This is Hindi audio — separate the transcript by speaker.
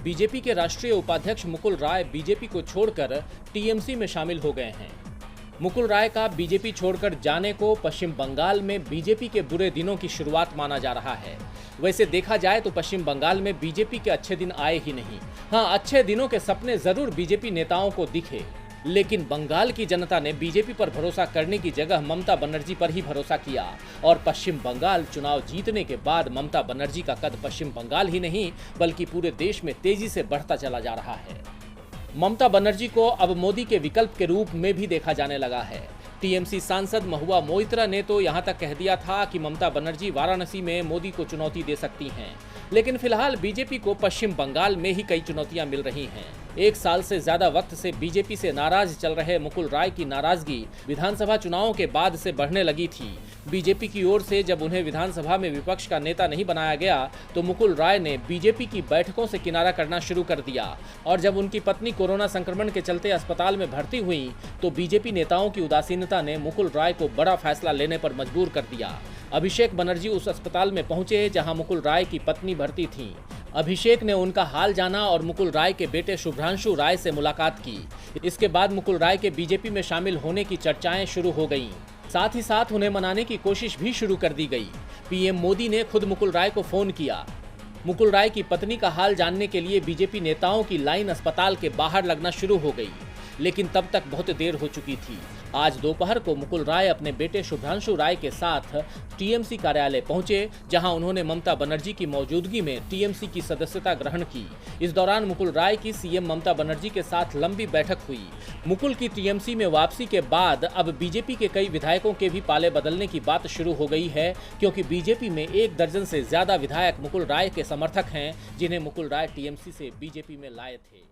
Speaker 1: बीजेपी के राष्ट्रीय उपाध्यक्ष मुकुल राय बीजेपी को छोड़कर टीएमसी में शामिल हो गए हैं। मुकुल राय का बीजेपी छोड़कर जाने को पश्चिम बंगाल में बीजेपी के बुरे दिनों की शुरुआत माना जा रहा है। वैसे देखा जाए तो पश्चिम बंगाल में बीजेपी के अच्छे दिन आए ही नहीं। हाँ, अच्छे दिनों के सपने जरूर बीजेपी नेताओं को दिखे, लेकिन बंगाल की जनता ने बीजेपी पर भरोसा करने की जगह ममता बनर्जी पर ही भरोसा किया और पश्चिम बंगाल चुनाव जीतने के बाद ममता बनर्जी का कद पश्चिम बंगाल ही नहीं बल्कि पूरे देश में तेजी से बढ़ता चला जा रहा है। ममता बनर्जी को अब मोदी के विकल्प के रूप में भी देखा जाने लगा है। टीएमसी सांसद महुआ मोइत्रा ने तो यहां तक कह दिया था कि ममता बनर्जी वाराणसी में मोदी को चुनौती दे सकती हैं। लेकिन फिलहाल बीजेपी को पश्चिम बंगाल में ही कई चुनौतियां मिल रही हैं। एक साल से ज्यादा वक्त से बीजेपी से नाराज चल रहे मुकुल राय की नाराजगी विधानसभा चुनावों के बाद से बढ़ने लगी थी। बीजेपी की ओर से जब उन्हें विधानसभा में विपक्ष का नेता नहीं बनाया गया तो मुकुल राय ने बीजेपी की बैठकों से किनारा करना शुरू कर दिया और जब उनकी पत्नी कोरोना संक्रमण के चलते अस्पताल में भर्ती हुई तो बीजेपी नेताओं की उदासीनता ने मुकुल राय को बड़ा फैसला लेने पर मजबूर कर दिया। अभिषेक बनर्जी उस अस्पताल में पहुंचे जहां मुकुल राय की पत्नी भर्ती थी। अभिषेक ने उनका हाल जाना और मुकुल राय के बेटे शुभ्रांशु राय से मुलाकात की। इसके बाद मुकुल राय के बीजेपी में शामिल होने की चर्चाएं शुरू हो गईं। साथ ही साथ उन्हें मनाने की कोशिश भी शुरू कर दी गई। पीएम मोदी ने खुद मुकुल राय को फोन किया। मुकुल राय की पत्नी का हाल जानने के लिए बीजेपी नेताओं की लाइन अस्पताल के बाहर लगना शुरू हो गई, लेकिन तब तक बहुत देर हो चुकी थी। आज दोपहर को मुकुल राय अपने बेटे शुभ्रांशु राय के साथ टीएमसी कार्यालय पहुंचे, जहां उन्होंने ममता बनर्जी की मौजूदगी में टीएमसी की सदस्यता ग्रहण की। इस दौरान मुकुल राय की सीएम ममता बनर्जी के साथ लंबी बैठक हुई। मुकुल की टीएमसी में वापसी के बाद अब बीजेपी के कई विधायकों के भी पाले बदलने की बात शुरू हो गई है, क्योंकि बीजेपी में 1 दर्जन से ज्यादा विधायक मुकुल राय के समर्थक हैं, जिन्हें मुकुल राय टीएमसी से बीजेपी में लाए थे।